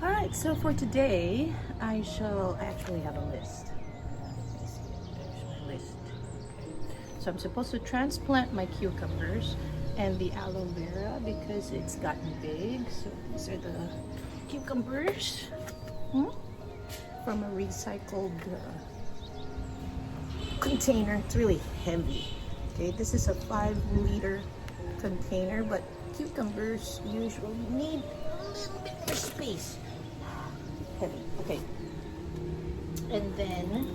Alright, so for today, I actually have a list. There's my list. So I'm supposed to transplant my cucumbers and the aloe vera because it's gotten big. So these are the cucumbers from a recycled container. It's really heavy. Okay, this is a 5-liter container, but cucumbers usually need a little bit more space. Heavy. Okay. And then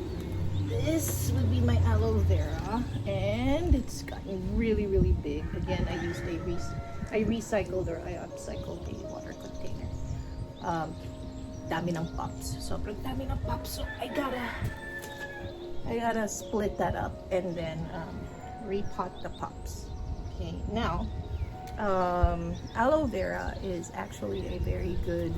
this would be my aloe vera, and it's gotten really, really big. Again, I used I recycled or I upcycled the water container. Dami ng pups. Sobrang dami ng pups. So I gotta split that up and then repot the pups. Okay, now aloe vera is actually a very good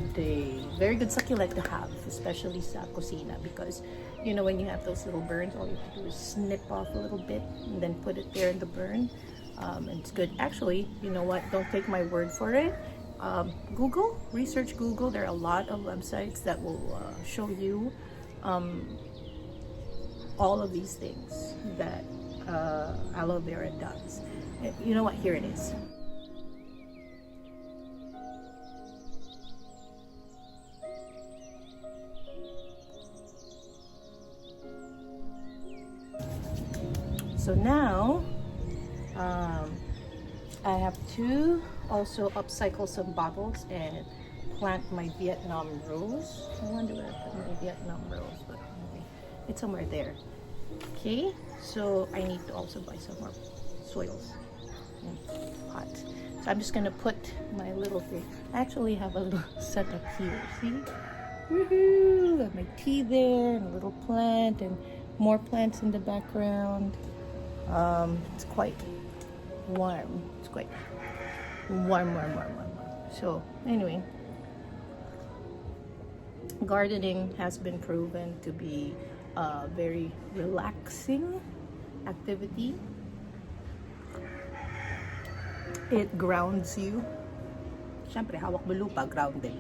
succulent to have, especially sa kusina, because you know when you have those little burns, all you have to do is snip off a little bit and then put it there in the burn. And it's good. Actually, you know what? Don't take my word for it. Research Google. There are a lot of websites that will show you all of these things that aloe vera does. You know what? Here it is. So now I have to also upcycle some bottles and plant my Vietnam rose. I wonder where I put my Vietnam rose, but anyway, it's somewhere there. Okay, so I need to also buy some more soils and pots. So I'm just gonna put my little thing. I actually have a little setup here. See? Woohoo! I have my tea there and a little plant and more plants in the background. It's quite warm. It's quite warm. So anyway, gardening has been proven to be a very relaxing activity. It grounds you. Siyempre, hawak mo lupa, grounded.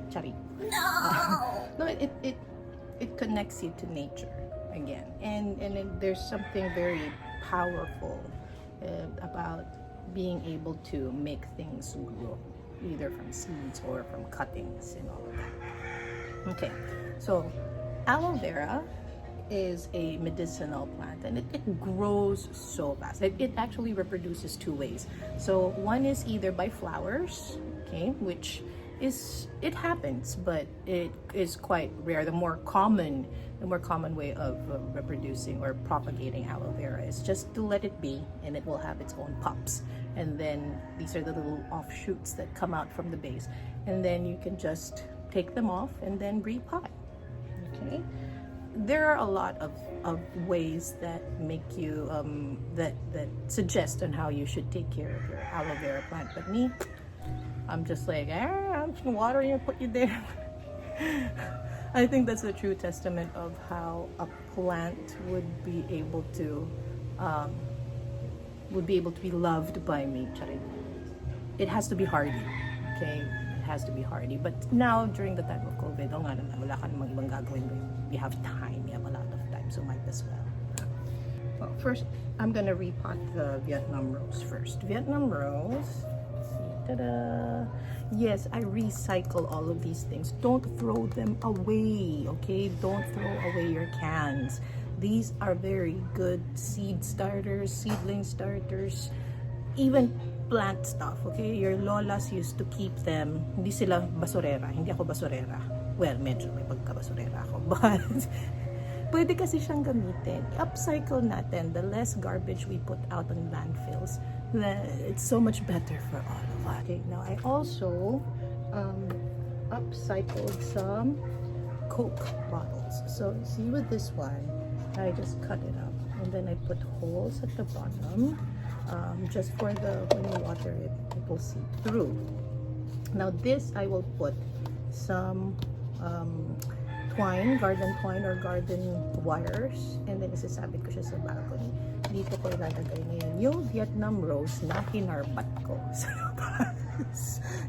Chari. No! No, it connects you to nature again, and there's something very powerful about being able to make things grow, either from seeds or from cuttings and all of that. Okay, so aloe vera is a medicinal plant, and it grows so fast. It actually reproduces 2 ways. So one is either by flowers, okay, which it happens, but it is quite rare. The more common way of reproducing or propagating aloe vera is just to let it be, and it will have its own pups. And then these are the little offshoots that come out from the base, and then you can just take them off and then repot. Okay, there are a lot of ways that make you that suggest on how you should take care of your aloe vera plant, but me, I'm just like, I'm just gonna water you and put you there. I think that's a true testament of how a plant would be able to be loved by me. It has to be hardy, okay? It has to be hardy. But now, during the time of COVID, wala ka namang ibang gagawin. You have time, you have a lot of time, so might as well. Well, first, I'm gonna repot the Vietnam rose first. Vietnam rose. Ta-da! Yes, I recycle all of these things. Don't throw them away, okay? Don't throw away your cans. These are very good seed starters, seedling starters, even plant stuff, okay? Your lolas used to keep them. Hindi sila basurera. Hindi ako basurera. Well, medyo may pagka-basurera ako. But pwede kasi siyang gamitin. Upcycle natin. The less garbage we put out on landfills, it's so much better for all of us. Okay, now I also upcycled some Coke bottles. So see with this one, I just cut it up and then I put holes at the bottom, just for when you water it, it will seep through. Now this I will put some twine, garden twine or garden wires, and then isasabit ko siya sa balcony. Dito ko ilalagay ngayon yung Vietnam rose na hinarbat ko.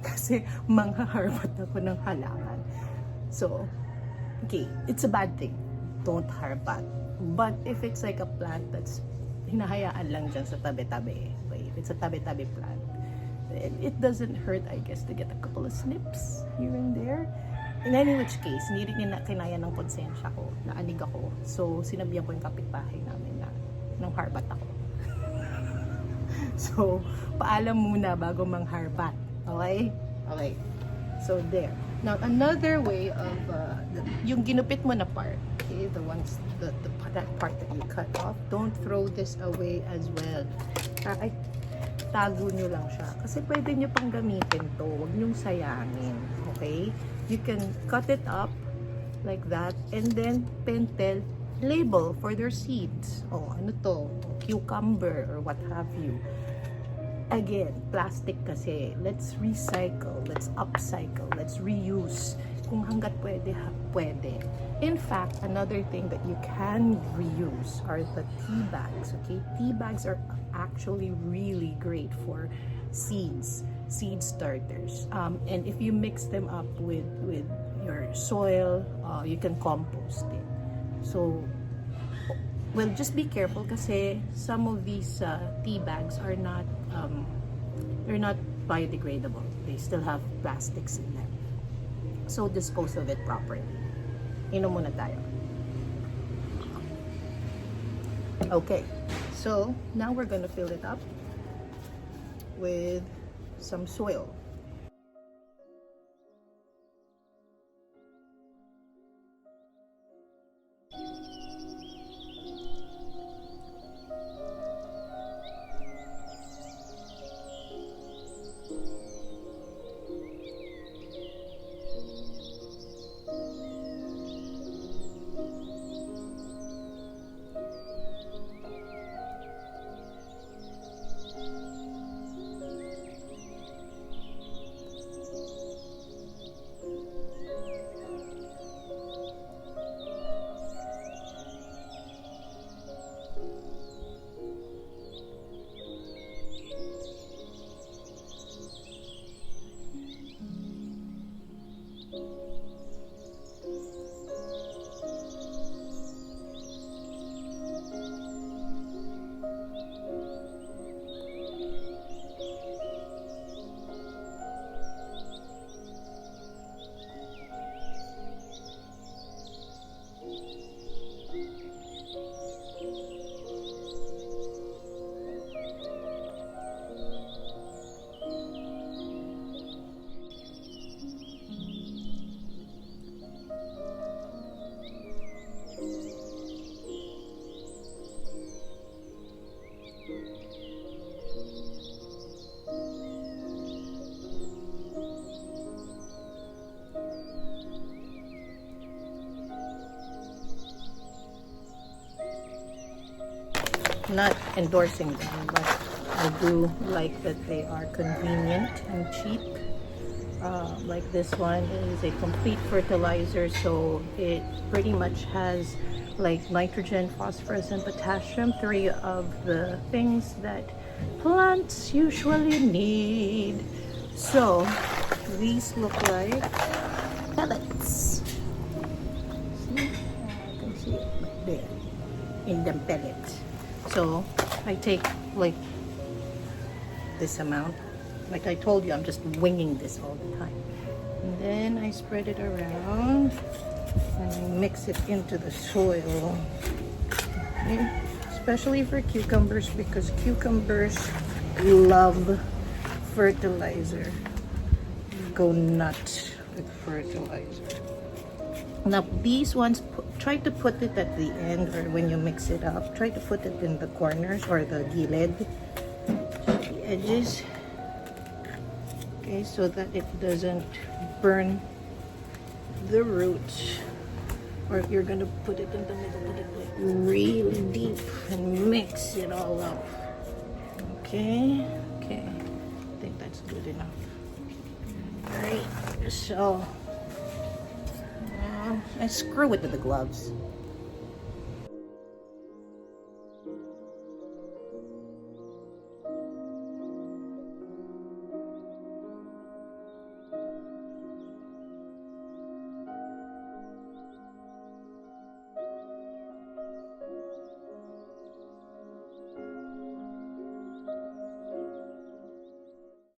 Kasi manghaharbat ako ng halaman. So, okay, it's a bad thing. Don't harbat. But if it's like a plant that's hinahayaan lang dyan sa tabi-tabi, okay, if it's a tabi-tabi plant, it doesn't hurt, I guess, to get a couple of snips here and there. In any which case, hindi rin na kinaya ng konsensya ko, naanig ako. So, sinabihan ko yung kapitbahay namin na nang harbat ako. So, paalam muna bago mangharbat. Okay? Okay. So, there. Now, another way of, yung ginupit mo na part, okay, that part that you cut off, don't throw this away as well. Ay, tago nyo lang siya. Kasi pwede nyo pang gamitin to. Huwag nyong sayangin. Okay? You can cut it up like that and then pentel, label for their seeds. Oh, ano to? Cucumber or what have you. Again, plastic kasi. Let's recycle, let's upcycle, let's reuse. Kung hanggat pwede, pwede. In fact, another thing that you can reuse are the tea bags. Okay? Tea bags are actually really great for seed starters, and if you mix them up with your soil, you can compost it. So, well, just be careful kasi some of these tea bags are not they're not biodegradable. They still have plastics in them. So dispose of it properly. Inom muna tayo. Okay, so now we're gonna fill it up with some soil. Not endorsing them, but I do like that they are convenient and cheap. Like this one is a complete fertilizer, so it pretty much has like nitrogen, phosphorus, and potassium, 3 of the things that plants usually need. So these look like pellets. See? I can see it there in them pellets. So I take like this amount. Like I told you, I'm just winging this all the time. And then I spread it around and I mix it into the soil. Okay? Especially for cucumbers, because cucumbers love fertilizer. Go nuts with fertilizer. Now these ones, try to put it at the end, or when you mix it up, try to put it in the corners or the gilid, the edges. Okay, so that it doesn't burn the roots. Or if you're gonna put it in the middle, put it like really deep and mix it all up. Okay, okay, I think that's good enough. Alright, so I screw it with the gloves.